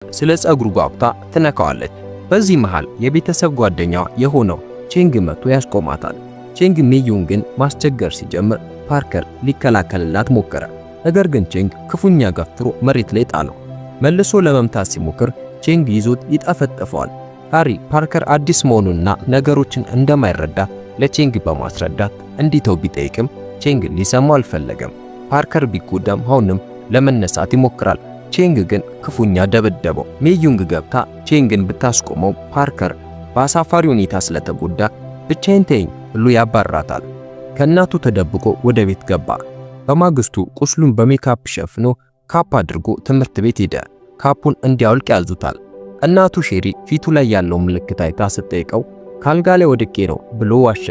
ስለ ጸጉሩ ጓጉታ ትነካዋለች። በዚህ መሃል የቤተሰብ ጓደኛዋ የሆነው ቼንግ መጥቶ ያስቆማታል። ቼንግ ሜዩንግን ማስቸገር ሲጀምር ፓርከር ሊከላከልላት ሞከረ። ነገር ግን ቼንግ ክፉኛ ገፍትሮ መሬት ላይ ጣለው። መልሶ ለመምታት ሲሞክር ቼንግ ይዞት ይጠፈጥፈዋል። ሃሪ ፓርከር አዲስ መሆኑንና ነገሮችን እንደማይረዳ ለቼንግ በማስረዳት እንዲተው ቢጠይቅም ቼንግ ሊሰማው አልፈለገም። ፓርከር ቢጎዳም አሁንም ለመነሳት ይሞክራል። ቼንግ ግን ክፉኛ ደበደበው። ሜዩንግ ገብታ ቼንግን ብታስቆመው ፓርከር በአሳፋሪ ሁኔታ ስለተጎዳ ብቻዬን ተይኝ ብሎ ያባራታል። ከእናቱ ተደብቆ ወደ ቤት ገባ። በማግስቱ ቁስሉን በሜካፕ ሸፍኖ ካፕ አድርጎ ትምህርት ቤት ሄደ። ካፑን እንዲያወልቅ ያዙታል። እናቱ ሼሪ ፊቱ ላይ ያለው ምልክት አይታ ስትጠይቀው ካልጋ ላይ ወድቄ ነው ብሎ ዋሸ።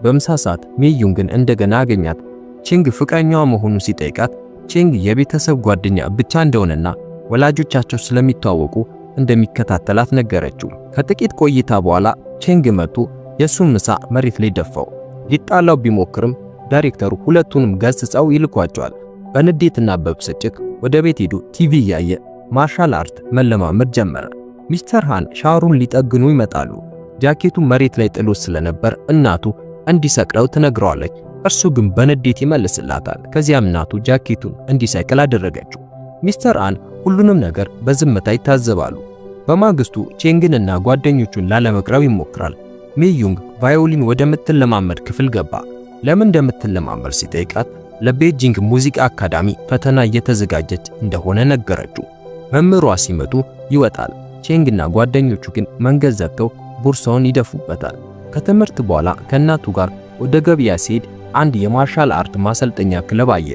በምሳ ሰዓት ሜዩንግን እንደገና አገኛት። ቼንግ ፍቅረኛዋ መሆኑን ሲጠይቃት ቼንግ የቤተሰብ ጓደኛ ብቻ እንደሆነና ወላጆቻቸው ስለሚተዋወቁ እንደሚከታተላት ነገረችው። ከጥቂት ቆይታ በኋላ ቼንግ መጥቶ የሱን ምሳ መሬት ላይ ደፋው። ሊጣላው ቢሞክርም ዳይሬክተሩ ሁለቱንም ገስጸው ይልኳቸዋል። በንዴትና በብስጭት ወደ ቤት ሄዶ ቲቪ ያየ ማርሻል አርት መለማመድ ጀመረ። ሚስተር ሃን ሻወሩን ሊጠግኑ ይመጣሉ። ጃኬቱ መሬት ላይ ጥሎ ስለነበር እናቱ እንዲሰቅለው ትነግረዋለች። እርሱ ግን በንዴት ይመልስላታል። ከዚያም እናቱ ጃኬቱን እንዲሰቅል አደረገችው። ሚስተር ሃን ሁሉንም ነገር በዝምታ ይታዘባሉ። በማግስቱ ቼንግንና ጓደኞቹን ላለመቅረብ ይሞክራል። ሜዩንግ ቫዮሊን ወደምትለማመድ ክፍል ገባ። ለምን እንደምትለማመድ ሲጠይቃት ለቤጂንግ ሙዚቃ አካዳሚ ፈተና እየተዘጋጀች እንደሆነ ነገረችው። መምህሯ ሲመጡ ይወጣል። ቼንግና ጓደኞቹ ግን መንገድ ዘግተው ቦርሳውን ይደፉበታል። ከትምህርት በኋላ ከእናቱ ጋር ወደ ገበያ ሲሄድ አንድ የማርሻል አርት ማሰልጠኛ ክለብ አየ።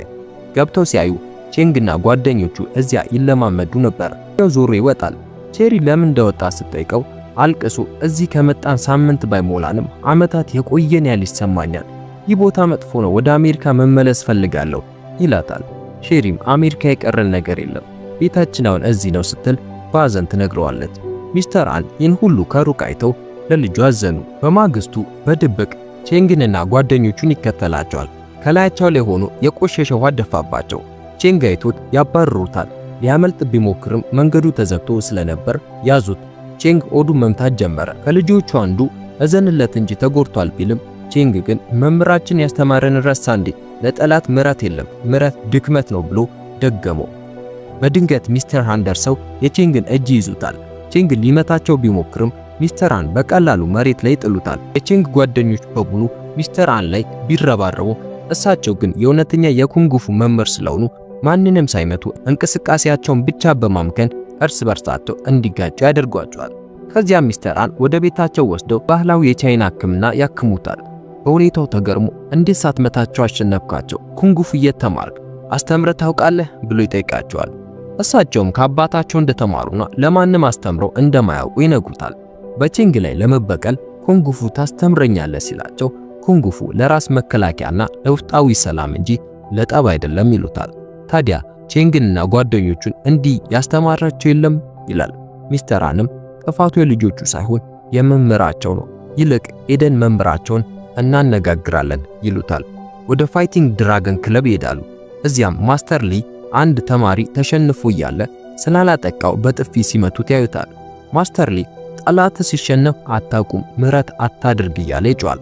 ገብተው ሲያዩ ቼንግና ጓደኞቹ እዚያ ይለማመዱ ነበር። ዞሮ ይወጣል። ቼሪ ለምን እንደወጣ ስትጠይቀው አልቅሶ እዚህ ከመጣን ሳምንት ባይሞላንም ዓመታት የቆየን ያህል ይሰማኛል። ይህ ቦታ መጥፎ ነው፣ ወደ አሜሪካ መመለስ ፈልጋለሁ ይላታል። ሼሪም አሜሪካ የቀረን ነገር የለም፣ ቤታችን አሁን እዚህ ነው ስትል ባዘን ትነግረዋለች። ሚስተር ሃን ይህን ሁሉ ከሩቅ አይተው ለልጁ አዘኑ። በማግስቱ በድብቅ ቼንግንና ጓደኞቹን ይከተላቸዋል። ከላያቸው ላይ ሆኖ የቆሸሸ ውሃ ደፋባቸው። ቼንግ አይቶት ያባርሩታል። ሊያመልጥ ቢሞክርም መንገዱ ተዘግቶ ስለነበር ያዙት። ቼንግ ኦዱን መምታት ጀመረ። ከልጆቹ አንዱ እዘንለት እንጂ ተጎድቷል ቢልም ቼንግ ግን መምህራችን ያስተማረን ረሳ እንዴ? ለጠላት ምሕረት የለም፣ ምሕረት ድክመት ነው ብሎ ደገመው። በድንገት ሚስተር ሃን ደርሰው የቼንግን እጅ ይዙታል። ቼንግ ሊመታቸው ቢሞክርም ሚስተር ሃን በቀላሉ መሬት ላይ ጥሉታል። የቼንግ ጓደኞች በሙሉ ሚስተር ሃን ላይ ቢረባረቡ እሳቸው ግን የእውነተኛ የኩንጉፉ መምህር ስለሆኑ ማንንም ሳይመቱ እንቅስቃሴያቸውን ብቻ በማምከን እርስ በርሳቸው እንዲጋጩ ያደርጓቸዋል። ከዚያ ሚስተር ሃን ወደ ቤታቸው ወስደው ባህላዊ የቻይና ሕክምና ያክሙታል። በሁኔታው ተገርሞ እንዴት ሳትመታቸው አሸነፍካቸው? ኩንጉፉ እየተማርክ አስተምረህ ታውቃለህ ብሎ ይጠይቃቸዋል። እሳቸውም ከአባታቸው እንደተማሩና ለማንም አስተምረው እንደማያውቁ ይነግሩታል። በቼንግ ላይ ለመበቀል ኩንጉፉ ታስተምረኛለህ ሲላቸው ኩንጉፉ ለራስ መከላከያና ለውስጣዊ ሰላም እንጂ ለጠብ አይደለም ይሉታል። ታዲያ ቼንግንና ጓደኞቹን እንዲህ ያስተማራቸው የለም ይላል። ሚስተር ሃንም ጥፋቱ የልጆቹ ሳይሆን የመምህራቸው ነው፣ ይልቅ ኤደን መምህራቸውን እናነጋግራለን ይሉታል። ወደ ፋይቲንግ ድራገን ክለብ ይሄዳሉ። እዚያም ማስተር ሊ አንድ ተማሪ ተሸንፎ እያለ ስላላጠቃው በጥፊ ሲመቱት ያዩታል። ማስተር ሊ ጠላት ሲሸነፍ አታቁም፣ ምሕረት አታድርግ እያለ ይጮሃል።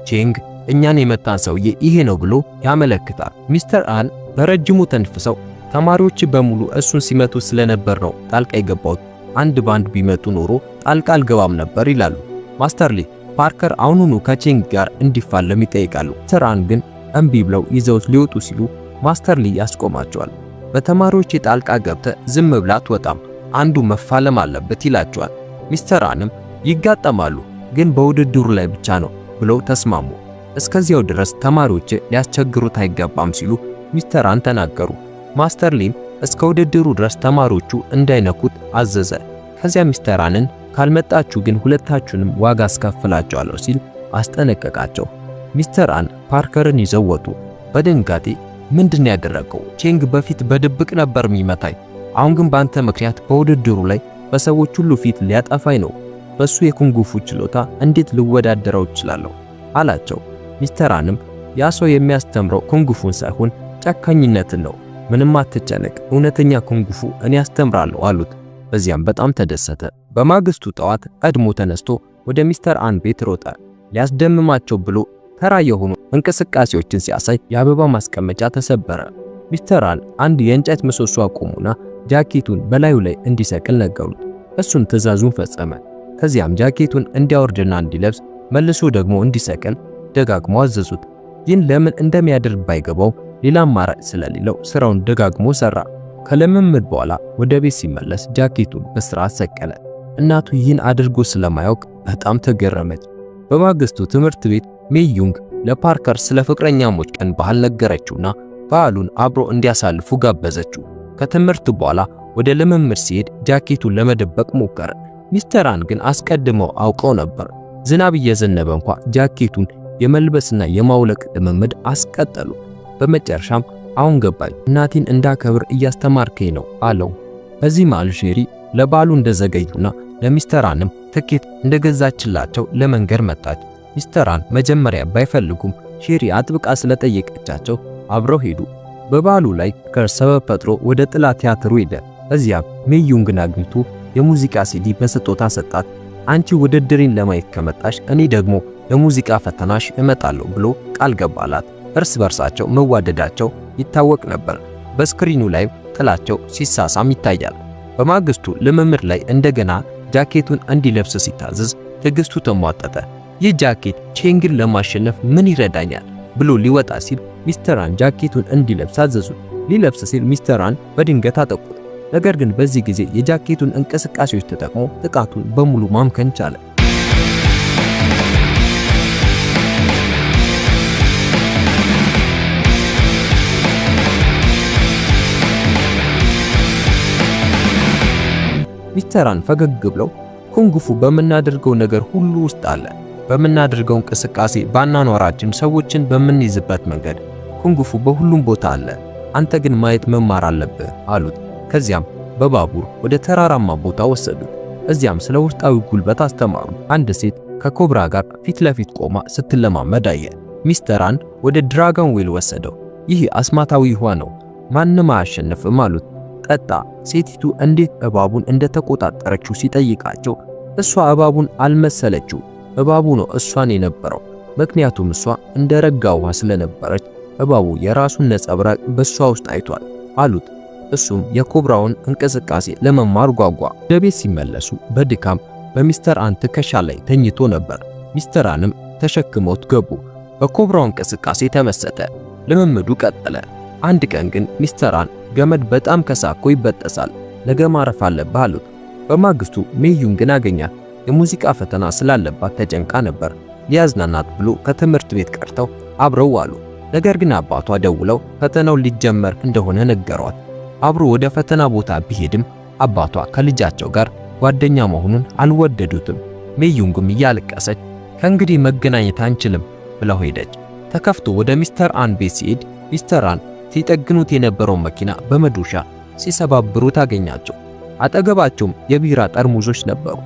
ቼንግ እኛን የመታን ሰውዬ ይሄ ነው ብሎ ያመለክታል። ሚስተር ሃን በረጅሙ ተንፍሰው ተማሪዎች በሙሉ እሱን ሲመቱ ስለነበር ነው ጣልቃ የገባው፣ አንድ ባንድ ቢመጡ ኖሮ ጣልቃ አልገባም ነበር ይላሉ። ማስተር ሊ ፓርከር አሁኑኑ ከቼንግ ጋር እንዲፋለም ይጠይቃሉ። ሚስተር ሃን ግን እምቢ ብለው ይዘውት ሊወጡ ሲሉ ማስተር ሊ ያስቆማቸዋል። በተማሪዎች ጣልቃ ገብተ ዝም ብላ አትወጣም፣ አንዱ መፋለም አለበት ይላቸዋል። ሚስተር ሃንም ይጋጠማሉ፣ ግን በውድድሩ ላይ ብቻ ነው ብለው ተስማሙ። እስከዚያው ድረስ ተማሪዎች ሊያስቸግሩት አይገባም ሲሉ ሚስተር ሃን ተናገሩ። ማስተር ሊም እስከ ውድድሩ ድረስ ተማሪዎቹ እንዳይነኩት አዘዘ። ከዚያ ሚስተር ሃንን ካልመጣችሁ ግን ሁለታችሁንም ዋጋ አስከፍላችኋለሁ ሲል አስጠነቀቃቸው። ሚስተር ሃን ፓርከርን ይዘው ወጡ። በድንጋጤ ምንድነው ያደረገው? ቼንግ በፊት በድብቅ ነበር የሚመታኝ፣ አሁን ግን ባንተ ምክንያት በውድድሩ ላይ በሰዎች ሁሉ ፊት ሊያጠፋኝ ነው። በሱ የኩንጉፉ ችሎታ እንዴት ልወዳደረው እችላለሁ አላቸው። ሚስተር ሃንም ያ ሰው የሚያስተምረው ኩንጉፉን ሳይሆን ጨካኝነትን ነው፣ ምንም አትጨነቅ፣ እውነተኛ ኩንጉፉ እኔ አስተምራለሁ አሉት። በዚያም በጣም ተደሰተ። በማግስቱ ጠዋት ቀድሞ ተነስቶ ወደ ሚስተር አን ቤት ሮጠ። ሊያስደምማቸው ብሎ ተራ የሆኑ እንቅስቃሴዎችን ሲያሳይ የአበባ ማስቀመጫ ተሰበረ። ሚስተር አን አንድ የእንጨት ምሰሶ አቆሙና ጃኬቱን በላዩ ላይ እንዲሰቅል ነገሩት። እሱም ትዕዛዙን ፈጸመ። ከዚያም ጃኬቱን እንዲያወርድና እንዲለብስ መልሶ ደግሞ እንዲሰቅል ደጋግሞ አዘዙት። ይህን ለምን እንደሚያደርግ ባይገባው ሌላ አማራጭ ስለሌለው ስራውን ደጋግሞ ሰራ። ከልምምድ በኋላ ወደ ቤት ሲመለስ ጃኬቱን በስርዓት ሰቀለ። እናቱ ይህን አድርጎ ስለማያውቅ በጣም ተገረመች። በማግስቱ ትምህርት ቤት ሜዩንግ ለፓርከር ስለ ፍቅረኛሞች ቀን ባህል ነገረችውና በዓሉን አብሮ እንዲያሳልፉ ጋበዘችው። ከትምህርት በኋላ ወደ ልምምድ ሲሄድ ጃኬቱን ለመደበቅ ሞከረ። ሚስተር አን ግን አስቀድመው አውቀው ነበር። ዝናብ እየዘነበ እንኳን ጃኬቱን የመልበስና የማውለቅ ልምምድ አስቀጠሉ። በመጨረሻም አሁን ገባኝ፣ እናቴን እንዳከብር እያስተማርከኝ ነው አለው። በዚህ መሃል ሼሪ ለባሉ እንደዘገዩና ለሚስተር አንም ትኬት እንደገዛችላቸው ለመንገር መጣች። ሚስተር አን መጀመሪያ ባይፈልጉም ሼሪ አጥብቃ ስለጠየቀቻቸው አብረው ሄዱ። በባሉ ላይ ከሰበብ ፈጥሮ ወደ ጥላ ቲያትሩ ሄደ። እዚያም ሜዩንግን አግኝቶ የሙዚቃ ሲዲ በስጦታ ሰጣት። አንቺ ውድድሬን ለማየት ከመጣሽ እኔ ደግሞ ለሙዚቃ ፈተናሽ እመጣለሁ ብሎ ቃል ገባላት። እርስ በርሳቸው መዋደዳቸው ይታወቅ ነበር። በስክሪኑ ላይ ጥላቸው ሲሳሳም ይታያል። በማግስቱ ልምምድ ላይ እንደገና ጃኬቱን እንዲለብስ ሲታዘዝ ትዕግስቱ ተሟጠጠ። ይህ ጃኬት ቼንግን ለማሸነፍ ምን ይረዳኛል ብሎ ሊወጣ ሲል ሚስተር አን ጃኬቱን እንዲለብስ አዘዙት። ሊለብስ ሲል ሚስተር አን በድንገት አጠቁት። ነገር ግን በዚህ ጊዜ የጃኬቱን እንቅስቃሴዎች ተጠቅሞ ጥቃቱን በሙሉ ማምከን ቻለ። ሚስተር አን ፈገግ ብለው ኩንግፉ በመናደርገው ነገር ሁሉ ውስጥ አለ። በመናደርገው እንቅስቃሴ ባናኗራችን ሰዎችን በምንይዝበት መንገድ ኩንግፉ በሁሉም ቦታ አለ። አንተ ግን ማየት መማር አለብህ አሉት። ከዚያም በባቡር ወደ ተራራማ ቦታ ወሰዱት። እዚያም ስለ ውስጣዊ ጉልበት አስተማሩ። አንድ ሴት ከኮብራ ጋር ፊት ለፊት ቆማ ስትለማመድ አየ። ሚስተር አን ወደ ድራገን ዌል ወሰደው። ይህ አስማታዊ ውሃ ነው፣ ማንም አያሸንፍም አሉት። ጠጣ። ሴቲቱ እንዴት እባቡን እንደተቆጣጠረችው ሲጠይቃቸው እሷ እባቡን አልመሰለችው፣ እባቡ ነው እሷን የነበረው። ምክንያቱም እሷ እንደረጋ ውሃ ስለነበረች እባቡ የራሱን ነጸብራቅ በሷ ውስጥ አይቷል አሉት። እሱም የኮብራውን እንቅስቃሴ ለመማር ጓጓ። ወደ ቤት ሲመለሱ በድካም በሚስተር አን ትከሻ ላይ ተኝቶ ነበር። ሚስተር አንም ተሸክመውት ገቡ። በኮብራው እንቅስቃሴ ተመሰጠ። ልምምዱ ቀጠለ። አንድ ቀን ግን ሚስተር አን ገመድ በጣም ከሳኮ ይበጠሳል፣ ነገ ማረፍ አለብህ አሉት። በማግስቱ ሜዩንግን አገኛት። የሙዚቃ ፈተና ስላለባት ተጨንቃ ነበር። ሊያዝናናት ብሎ ከትምህርት ቤት ቀርተው አብረው ዋሉ። ነገር ግን አባቷ ደውለው ፈተናው ሊጀመር እንደሆነ ነገሯት። አብሮ ወደ ፈተና ቦታ ቢሄድም አባቷ ከልጃቸው ጋር ጓደኛ መሆኑን አልወደዱትም። ሜዩንግም እያለቀሰች ከእንግዲህ መገናኘት አንችልም ብለው ሄደች። ተከፍቶ ወደ ሚስተር አን ቤት ሲሄድ ሚስተር አን ሲጠግኑት የነበረው መኪና በመዶሻ ሲሰባብሩ ታገኛቸው። አጠገባቸውም የቢራ ጠርሙዞች ነበሩ።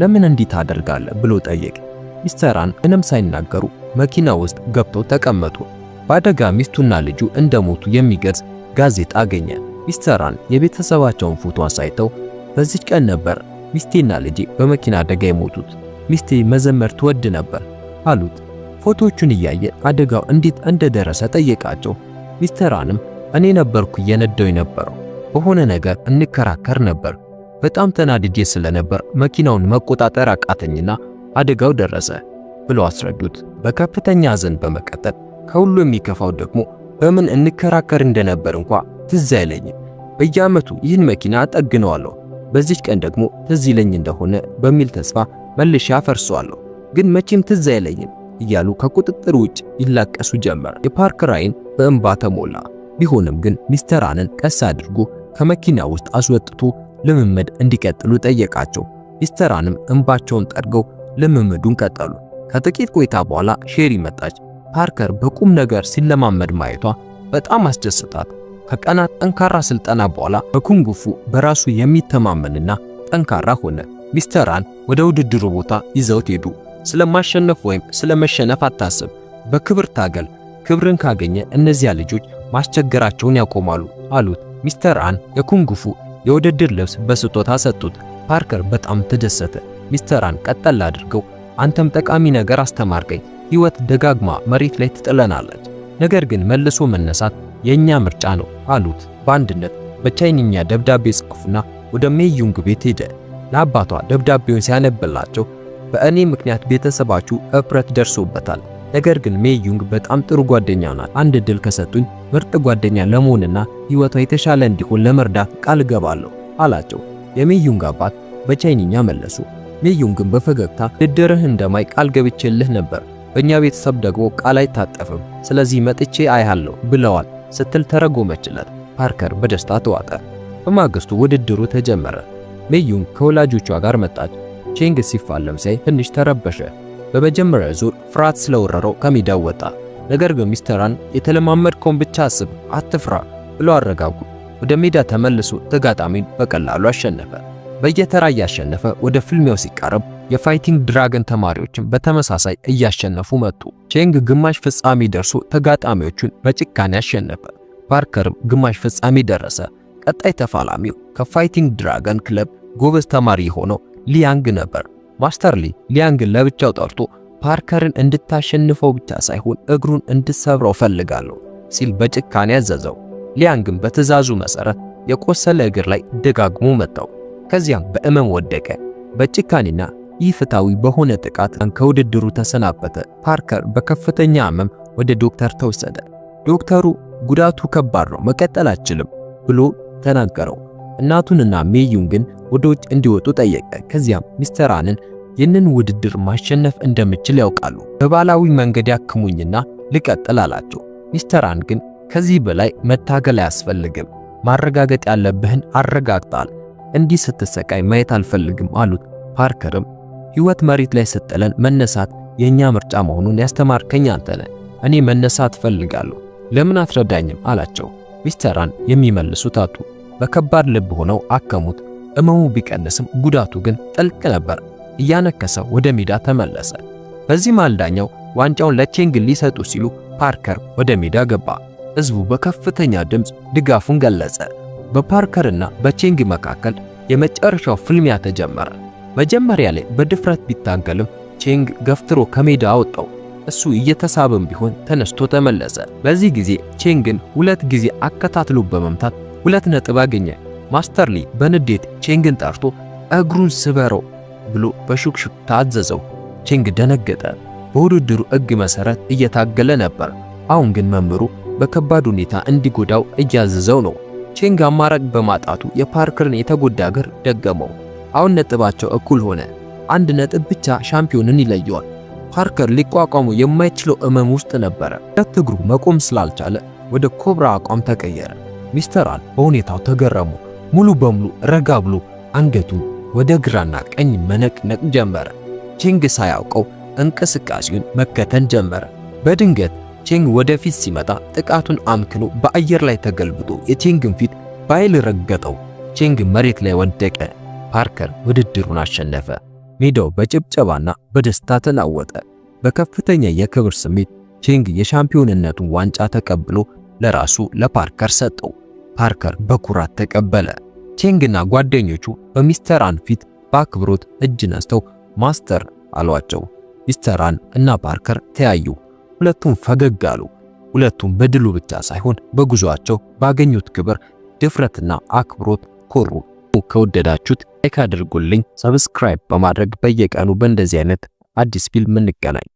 ለምን እንዲህ ታደርጋለህ ብሎ ጠየቀ። ሚስተር አን ምንም ሳይናገሩ መኪና ውስጥ ገብተው ተቀመጡ። በአደጋ ሚስቱና ልጁ እንደሞቱ የሚገልጽ ጋዜጣ አገኘ። ሚስተር አን የቤተሰባቸውን ፎቶ አሳይተው በዚህ ቀን ነበር ሚስቴና ልጄ በመኪና አደጋ የሞቱት፣ ሚስቴ መዘመር ትወድ ነበር አሉት። ፎቶቹን እያየ አደጋው እንዴት እንደደረሰ ጠየቃቸው። ሚስተር አንም እኔ ነበርኩ እየነዳው የነበረው፣ በሆነ ነገር እንከራከር ነበር፣ በጣም ተናድጄ ስለነበር መኪናውን መቆጣጠር አቃተኝና አደጋው ደረሰ ብሎ አስረዱት። በከፍተኛ ሐዘን በመቀጠል ከሁሉ የሚከፋው ደግሞ በምን እንከራከር እንደነበር እንኳን ትዝ አይለኝም። በየዓመቱ ይህን መኪና አጠግነዋለሁ፣ በዚህ ቀን ደግሞ ትዝ ይለኝ እንደሆነ በሚል ተስፋ መልሼ አፈርሰዋለሁ፣ ግን መቼም ትዝ አይለኝም እያሉ ከቁጥጥር ውጭ ይላቀሱ ጀመር። የፓርከር ዓይን በእንባ ተሞላ። ቢሆንም ግን ሚስተር አንን ቀስ አድርጎ ከመኪና ውስጥ አስወጥቶ ልምምድ እንዲቀጥሉ ጠየቃቸው። ሚስተር አንም እንባቸውን ጠርገው ልምምዱን ቀጠሉ። ከጥቂት ቆይታ በኋላ ሼሪ መጣች። ፓርከር በቁም ነገር ሲለማመድ ማየቷ በጣም አስደሰታት። ከቀናት ጠንካራ ስልጠና በኋላ በኩንጉፉ በራሱ የሚተማመንና ጠንካራ ሆነ። ሚስተር አን ወደ ውድድሩ ቦታ ይዘውት ሄዱ። ስለማሸነፍ ወይም ስለመሸነፍ አታስብ፣ በክብር ታገል። ክብርን ካገኘ እነዚያ ልጆች ማስቸገራቸውን ያቆማሉ አሉት። ሚስተር አን የኩንጉፉ የውድድር ልብስ በስጦታ ሰጡት። ፓርከር በጣም ተደሰተ። ሚስተራን ቀጠል አድርገው አንተም ጠቃሚ ነገር አስተማርከኝ፣ ሕይወት ደጋግማ መሬት ላይ ትጥለናለች፣ ነገር ግን መልሶ መነሳት የኛ ምርጫ ነው አሉት። በአንድነት በቻይንኛ ደብዳቤ ጽፉና ወደ ሜዩንግ ቤት ሄደ። ለአባቷ ደብዳቤውን ሲያነብላቸው በእኔ ምክንያት ቤተሰባችሁ እፍረት ደርሶበታል፣ ነገር ግን ሜዩንግ በጣም ጥሩ ጓደኛ ናት። አንድ እድል ከሰጡኝ ምርጥ ጓደኛ ለመሆንና ሕይወቷ የተሻለ እንዲሆን ለመርዳት ቃል ገባለሁ አላቸው። የሜዩንግ አባት በቻይንኛ መለሱ። ሜዩንግን በፈገግታ ድድርህ እንደማይ ቃል ገብቼልህ ነበር፣ በእኛ ቤተሰብ ደግሞ ቃል አይታጠፍም፣ ስለዚህ መጥቼ አይሃለሁ ብለዋል ስትል ተረጎመችለት። ፓርከር በደስታ ተዋጠ። በማግስቱ ውድድሩ ተጀመረ። ሜዩንግ ከወላጆቿ ጋር መጣች። ቼንግ ሲፋለም ሳይ ትንሽ ተረበሸ። በመጀመሪያው ዙር ፍርሃት ስለወረረው ከሜዳው ወጣ። ነገር ግን ሚስተራን የተለማመድከውን ብቻ አስብ፣ አትፍራ ብሎ አረጋጉ። ወደ ሜዳ ተመልሶ ተጋጣሚን በቀላሉ አሸነፈ። በየተራ እያሸነፈ ወደ ፍልሚያው ሲቃረብ የፋይቲንግ ድራገን ተማሪዎችን በተመሳሳይ እያሸነፉ መጡ። ቼንግ ግማሽ ፍጻሜ ደርሶ ተጋጣሚዎቹን በጭካኔ አሸነፈ። ፓርከርም ግማሽ ፍጻሜ ደረሰ። ቀጣይ ተፋላሚው ከፋይቲንግ ድራገን ክለብ ጎበዝ ተማሪ ሆነው ሊያንግ ነበር። ማስተር ሊ ሊያንግን ለብቻው ጠርቶ ፓርከርን እንድታሸንፈው ብቻ ሳይሆን እግሩን እንድትሰብረው ፈልጋለሁ ሲል በጭካኔ አዘዘው። ሊያንግም በትዕዛዙ መሰረት የቆሰለ እግር ላይ ደጋግሞ መታው። ከዚያም በእመም ወደቀ። በጭካኔና ኢፍትሃዊ በሆነ ጥቃት ከውድድሩ ተሰናበተ። ፓርከር በከፍተኛ ህመም ወደ ዶክተር ተወሰደ። ዶክተሩ ጉዳቱ ከባድ ነው፣ መቀጠል አትችልም ብሎ ተናገረው። እናቱንና ሜዩንግን ወደ ውጭ እንዲወጡ ጠየቀ። ከዚያም ሚስተራንን ይህንን ውድድር ማሸነፍ እንደምችል ያውቃሉ፣ በባህላዊ መንገድ ያክሙኝና ልቀጥል አላቸው። ሚስተራን ግን ከዚህ በላይ መታገል አያስፈልግም፣ ማረጋገጥ ያለብህን አረጋግጣል፣ እንዲህ ስትሰቃይ ማየት አልፈልግም አሉት። ፓርከርም ሕይወት መሬት ላይ ስትጥለን መነሳት የኛ ምርጫ መሆኑን ያስተማርከኝ አንተ ነህ፣ እኔ መነሳት ፈልጋለሁ፣ ለምን አትረዳኝም አላቸው። ሚስተራን የሚመልሱት አጡ። በከባድ ልብ ሆነው አከሙት። እመሙ ቢቀንስም ጉዳቱ ግን ጥልቅ ነበር። እያነከሰ ወደ ሜዳ ተመለሰ። በዚህ ማልዳኛው ዋንጫውን ለቼንግ ሊሰጡ ሲሉ ፓርከር ወደ ሜዳ ገባ። ሕዝቡ በከፍተኛ ድምፅ ድጋፉን ገለጸ። በፓርከርና በቼንግ መካከል የመጨረሻው ፍልሚያ ተጀመረ። መጀመሪያ ላይ በድፍረት ቢታገልም ቼንግ ገፍትሮ ከሜዳ አወጣው። እሱ እየተሳበም ቢሆን ተነስቶ ተመለሰ። በዚህ ጊዜ ቼንግን 2 ጊዜ አከታትሎ በመምታት 2 ነጥብ አገኘ። ማስተር ሊ በንዴት ቼንግን ጠርቶ እግሩን ስበረው ብሎ በሹክሹክታ አዘዘው። ቼንግ ደነገጠ። በውድድሩ ሕግ መሰረት እየታገለ ነበር። አሁን ግን መምህሩ በከባድ ሁኔታ እንዲጎዳው እያዘዘው ነው። ቼንግ አማራጭ በማጣቱ የፓርከርን የተጎዳ እግር ደገመው። አሁን ነጥባቸው እኩል ሆነ። 1 ነጥብ ብቻ ሻምፒዮንን ይለየዋል። ፓርከር ሊቋቋሙ የማይችለው እመም ውስጥ ነበረ። ሁለት እግሩ መቆም ስላልቻለ ወደ ኮብራ አቋም ተቀየረ። ሚስተራን በሁኔታው ተገረሙ። ሙሉ በሙሉ ረጋ ብሎ አንገቱን ወደ ግራና ቀኝ መነቅነቅ ጀመረ። ቼንግ ሳያውቀው እንቅስቃሴውን መከተል ጀመረ። በድንገት ቼንግ ወደፊት ሲመጣ ጥቃቱን አምክኖ በአየር ላይ ተገልብጦ የቼንግን ፊት በኃይል ረገጠው። ቼንግ መሬት ላይ ወደቀ። ፓርከር ውድድሩን አሸነፈ። ሜዳው በጭብጨባና በደስታ ተናወጠ። በከፍተኛ የክብር ስሜት ቼንግ የሻምፒዮንነቱን ዋንጫ ተቀብሎ ለራሱ ለፓርከር ሰጠው። ፓርከር በኩራት ተቀበለ። ቼንግና ጓደኞቹ በሚስተራን ፊት በአክብሮት እጅ ነስተው ማስተር አሏቸው። ሚስተራን እና ፓርከር ተያዩ። ሁለቱም ፈገግ አሉ። ሁለቱም በድሉ ብቻ ሳይሆን በጉዟቸው ባገኙት ክብር፣ ድፍረትና አክብሮት ኮሩ። ከወደዳችሁት ላይክ አድርጉልኝ። ሰብስክራይብ በማድረግ በየቀኑ በእንደዚህ አይነት አዲስ ፊልም እንገናኝ።